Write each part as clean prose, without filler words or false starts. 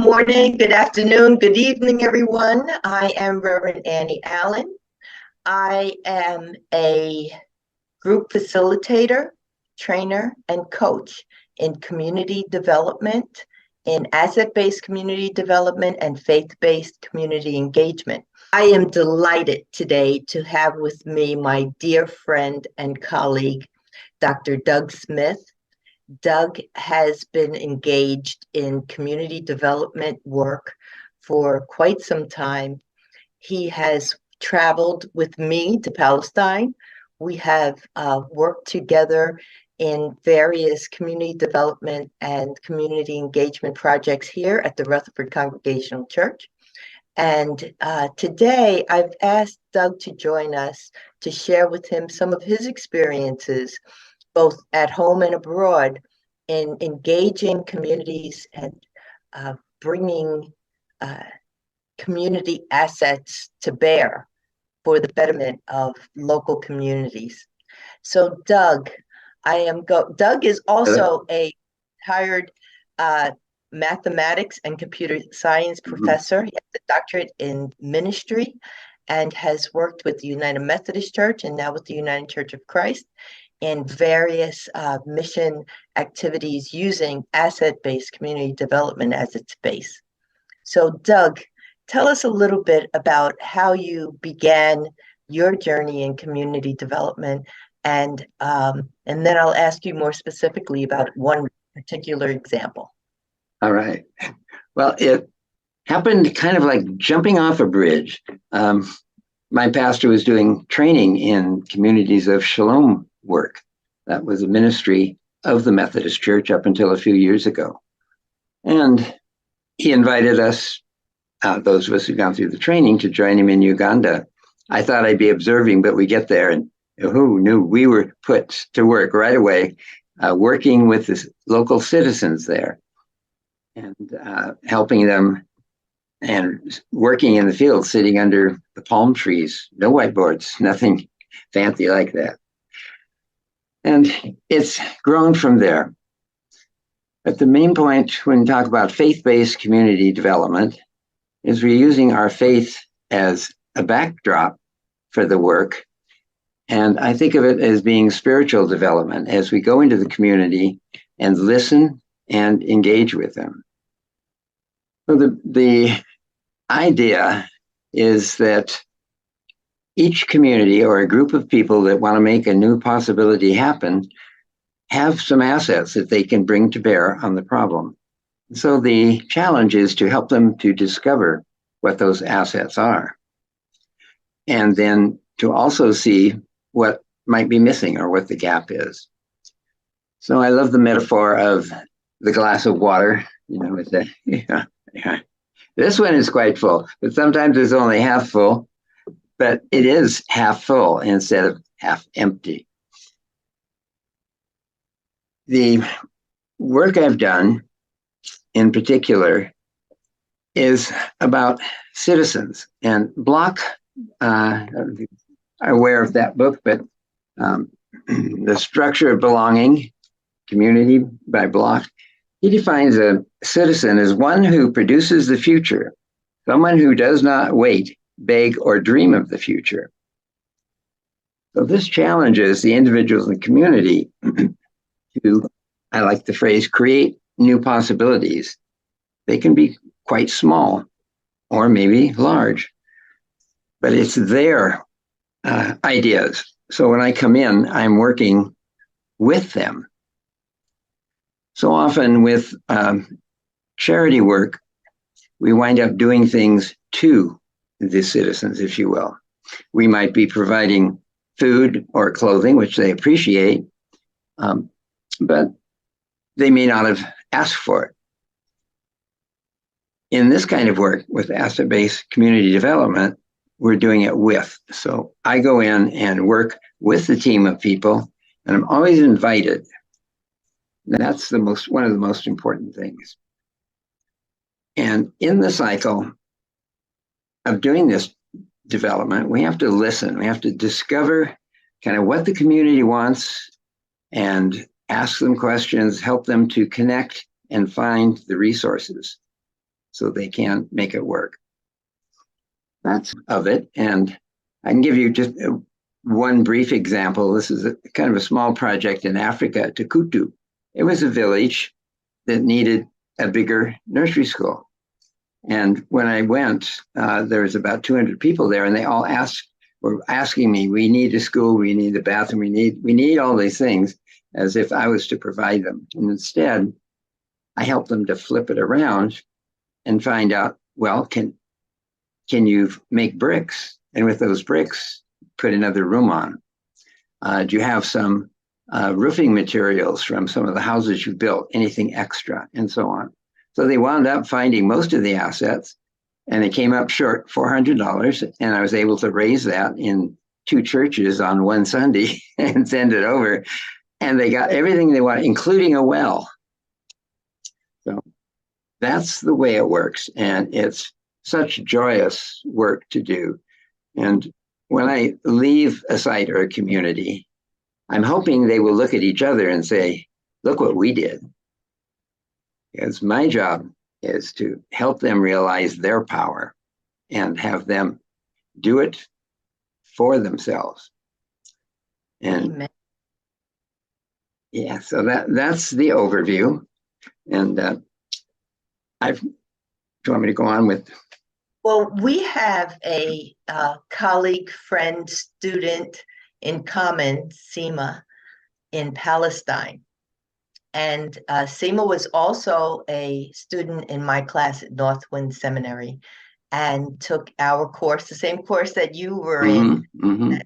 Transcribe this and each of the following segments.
morning, good afternoon, good evening, everyone. I am Reverend Annie Allen. I am a group facilitator, trainer, and coach in community development, in asset-based community development, and faith-based community engagement. I am delighted today to have with me my dear friend and colleague, Dr. Doug Smith. Doug has been engaged in community development work for quite some time. He has traveled with me to Palestine. We have worked together in various community development and community engagement projects here at the Rutherford Congregational Church. And today I've asked Doug to join us to share with him some of his experiences both at home and abroad, in engaging communities and bringing community assets to bear for the betterment of local communities. So Doug, Doug is also a retired mathematics and computer science professor. He has a doctorate in ministry and has worked with the United Methodist Church and now with the United Church of Christ in various mission activities using asset-based community development as its base. So Doug, tell us a little bit about how you began your journey in community development, and then I'll ask you more specifically about one particular example. All right. Well, it happened kind of like jumping off a bridge. My pastor was doing training in communities of shalom work. That was a ministry of the Methodist Church up until a few years ago. And he invited us, those of us who'd gone through the training, to join him in Uganda. I thought I'd be observing, but we get there and who knew? We were put to work right away, working with the local citizens there and helping them and working in the field, sitting under the palm trees, no whiteboards, nothing fancy like that. And it's grown from there. But the main point when we talk about faith-based community development is we're using our faith as a backdrop for the work. And I think of it as being spiritual development as we go into the community and listen and engage with them. So the idea is that each community or a group of people that want to make a new possibility happen have some assets that they can bring to bear on the problem. So the challenge is to help them to discover what those assets are, and then to also see what might be missing or what the gap is. So I love the metaphor of the glass of water, with the, This one is quite full, but sometimes it's only half full, but it is half full instead of half empty. The work I've done in particular is about citizens, and Block, I'm aware of that book, but The Structure of Belonging, Community by Block, he defines a citizen as one who produces the future, someone who does not wait, beg, or dream of the future. So this challenges the individuals in the community to, I like the phrase, create new possibilities. They can be quite small or maybe large, but it's their ideas. So when I come in, I'm working with them. So often with charity work, we wind up doing things to the citizens, if you will. We might be providing food or clothing, which they appreciate, but they may not have asked for it. In this kind of work with asset-based community development, we're doing it with. So I go in and work with the team of people, and I'm always invited. That's one of the most important things. And in the cycle of doing this development, we have to listen. We have to discover kind of what the community wants and ask them questions, help them to connect and find the resources. so they can make it work. That's of it. And I can give you just one brief example. This is kind of a small project in Africa, Tukutu. It was a village that needed a bigger nursery school. And when I went, there was about 200 people there, and they all were asking me, we need a school, we need a bathroom, we need all these things, as if I was to provide them. And instead, I helped them to flip it around and find out, well, can you make bricks? And with those bricks, put another room on? Do you have some roofing materials from some of the houses you built, anything extra, and so on? So they wound up finding most of the assets, and they came up short $400, and I was able to raise that in 2 churches on one Sunday and send it over, and they got everything they want, including a well. So that's the way it works, and it's such joyous work to do. And when I leave a site or a community, I'm hoping they will look at each other and say, look what we did. Because my job is to help them realize their power and have them do it for themselves. And Amen. yeah, so that's the overview. And do you want me to go on with? Well, we have a colleague, friend, student in common, Seema, in Palestine. And Seema was also a student in my class at Northwind Seminary and took our course, the same course that you were in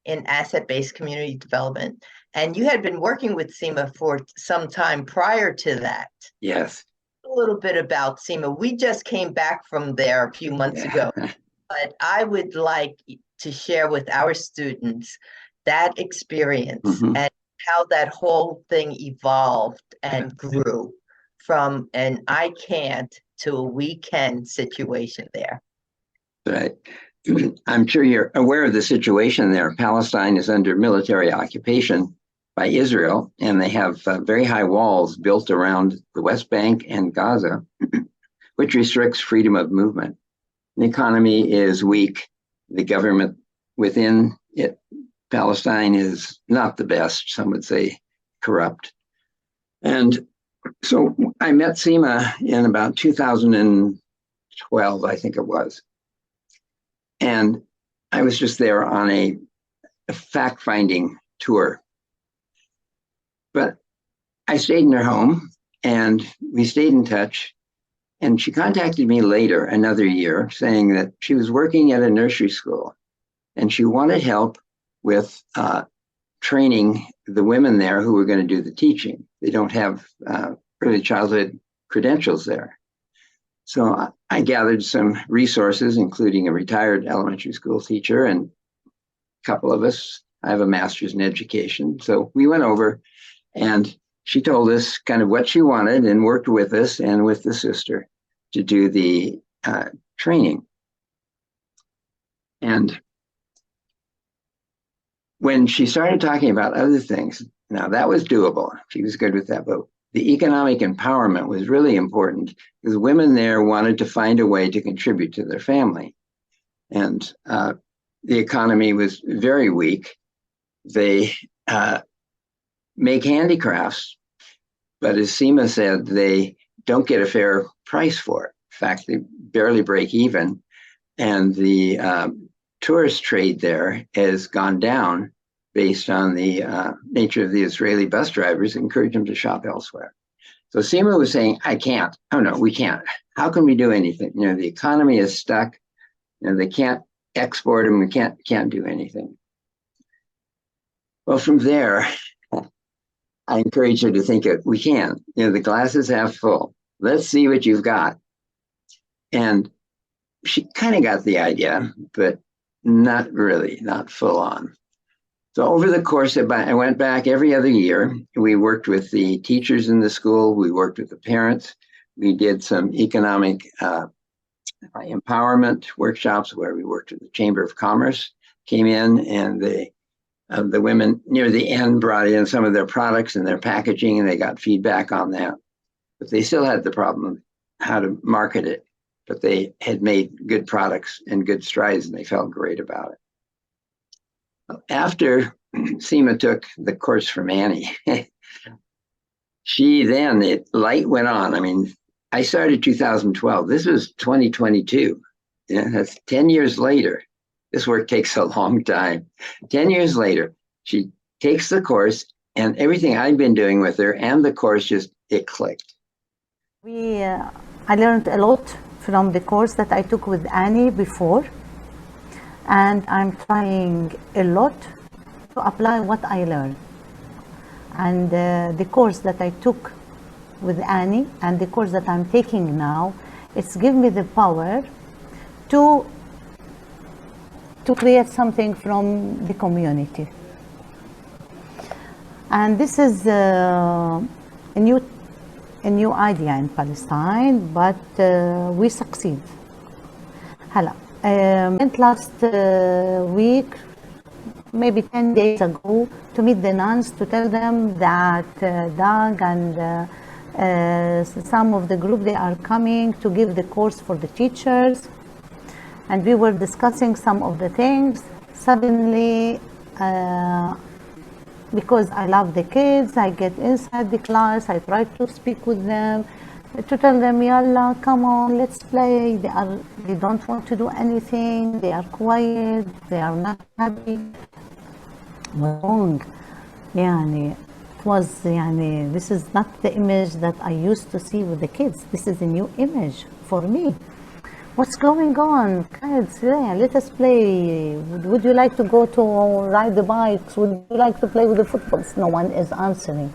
asset-based community development. And you had been working with Seema for some time prior to that. Yes. A little bit about Seema. We just came back from there a few months ago, but I would like to share with our students that experience and how that whole thing evolved and grew from an I can't to a we can situation there. Right. I'm sure you're aware of the situation there. Palestine is under military occupation by Israel, and they have very high walls built around the West Bank and Gaza, which restricts freedom of movement. The economy is weak. The government within it, Palestine, is not the best. Some would say corrupt. And so I met Seema in about 2012, I think it was. And I was just there on a fact-finding tour. But I stayed in her home, and we stayed in touch. And she contacted me later, another year, saying that she was working at a nursery school, and she wanted help with training the women there who were going to do the teaching. They don't have early childhood credentials there. So I gathered some resources, including a retired elementary school teacher and a couple of us. I have a master's in education. So we went over, and she told us kind of what she wanted and worked with us and with the sister to do the training. And when she started talking about other things, now that was doable. She was good with that, but the economic empowerment was really important because women there wanted to find a way to contribute to their family. And the economy was very weak. They make handicrafts, but as Seema said, they don't get a fair price for it. In fact, they barely break even. And the tourist trade there has gone down based on the nature of the Israeli bus drivers, encourage them to shop elsewhere. So Seema was saying, I can't. Oh, no, we can't. How can we do anything? You know, the economy is stuck. You know, they can't export them. We can't do anything. Well, from there, I encourage her to think that we can. You know, the glass is half full. Let's see what you've got. And she kind of got the idea, but not really, not full on. So over the course of, I went back every other year. We worked with the teachers in the school. We worked with the parents. We did some economic empowerment workshops where we worked with the Chamber of Commerce, came in, and the women near the end brought in some of their products and their packaging, and they got feedback on that. But they still had the problem of how to market it, but they had made good products and good strides, and they felt great about it. After Seema took the course from Annie, light went on. I mean, I started 2012. This was 2022. Yeah, that's 10 years later. This work takes a long time. 10 years later, she takes the course, and everything I've been doing with her and the course it clicked. I learned a lot from the course that I took with Annie before, and I'm trying a lot to apply what I learned. And the course that I took with Annie and the course that I'm taking now, it's given me the power to create something from the community. And this is a new idea in Palestine, but we succeed. Went last week, maybe 10 days ago, to meet the nuns to tell them that Doug and some of the group, they are coming to give the course for the teachers. And we were discussing some of the things. Suddenly, because I love the kids, I get inside the class, I try to speak with them, to tell them, Yalla, come on, let's play. They don't want to do anything, they are quiet, they are not happy. Wrong. This is not the image that I used to see with the kids. This is a new image for me. What's going on? Kids, let us play. Would you like to go to ride the bikes? Would you like to play with the footballs? No one is answering.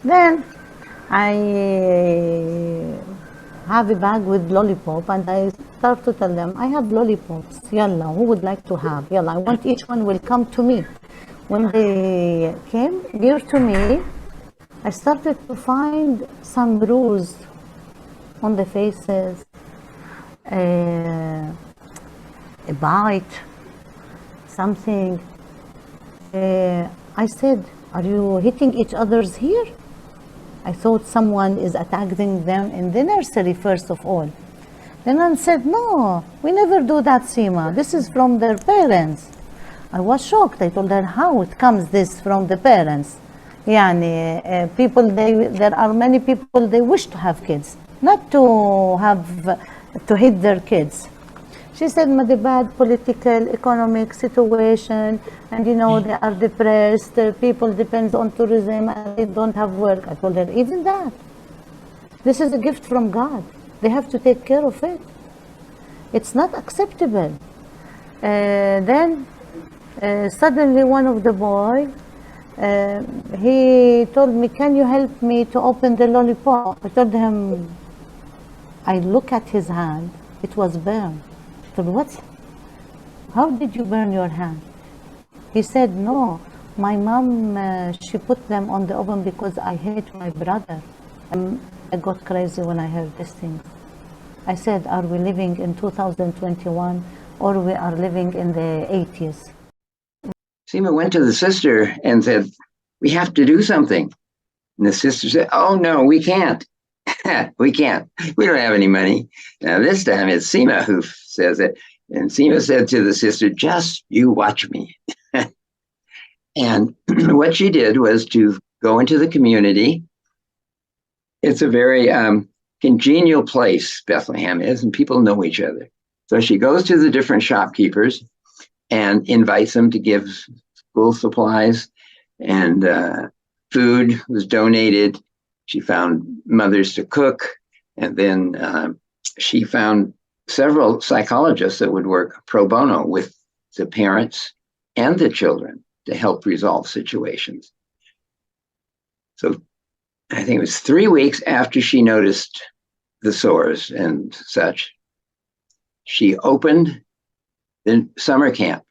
Then I have a bag with lollipop, and I start to tell them, I have lollipops. Yalla, who would like to have? Yalla, I want each one will come to me. When they came near to me, I started to find some bruise on the faces, a bite, something. I said, are you hitting each other's here? I thought someone is attacking them in the nursery first of all. Then I said, no, we never do that, Seema. This is from their parents. I was shocked. I told her, how it comes this from the parents? There are many people, they wish to have kids, not to hit their kids. She said, the bad political, economic situation, and they are depressed, people depend on tourism and they don't have work. I told her, even that, this is a gift from God. They have to take care of it. It's not acceptable. Then suddenly one of the boys, he told me, can you help me to open the lollipop? I told him, I look at his hand, it was burned. I told, what? How did you burn your hand? He said, no, my mom, she put them on the oven because I hate my brother. I got crazy when I heard this thing. I said, are we living in 2021 or we are living in the 80s? Seema went to the sister and said, we have to do something. And the sister said, oh, no, we can't. We can't. We don't have any money. Now, this time it's Seema who says it. And Seema said to the sister, just you watch me. And what she did was to go into the community. It's a very congenial place, Bethlehem is, and people know each other. So she goes to the different shopkeepers and invites them to give school supplies, and food was donated. She found mothers to cook, and then she found several psychologists that would work pro bono with the parents and the children to help resolve situations. So I think it was 3 weeks after she noticed the sores and such, she opened the summer camp.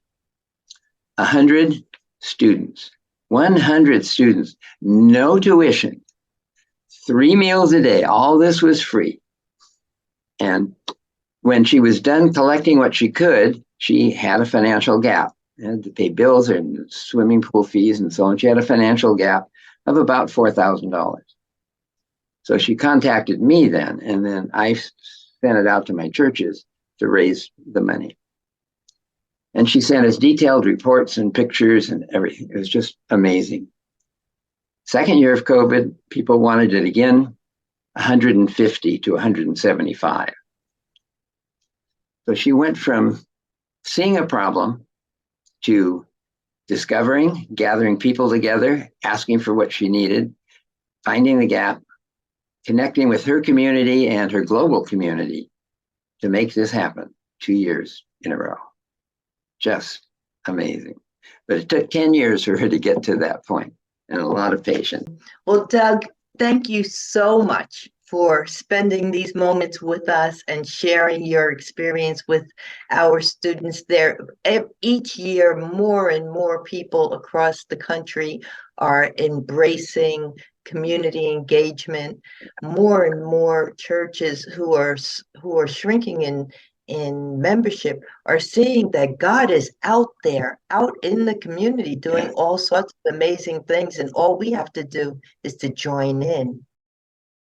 100 students, 100 students, no tuition, 3 meals a day. All this was free. And when she was done collecting what she could, she had a financial gap. She had to pay bills and swimming pool fees and so on. She had a financial gap of about $4,000. So she contacted me then, and then I sent it out to my churches to raise the money. And she sent us detailed reports and pictures and everything. It was just amazing. Second year of COVID, people wanted it again, 150 to 175. So she went from seeing a problem to discovering, gathering people together, asking for what she needed, finding the gap, connecting with her community and her global community to make this happen 2 years in a row. Just amazing. But it took 10 years for her to get to that point, and a lot of patience. Well, Doug, thank you so much for spending these moments with us and sharing your experience with our students there. Each year, more and more people across the country are embracing community engagement. More and more churches who are shrinking in membership are seeing that God is out there, out in the community, doing all sorts of amazing things, and all we have to do is to join in.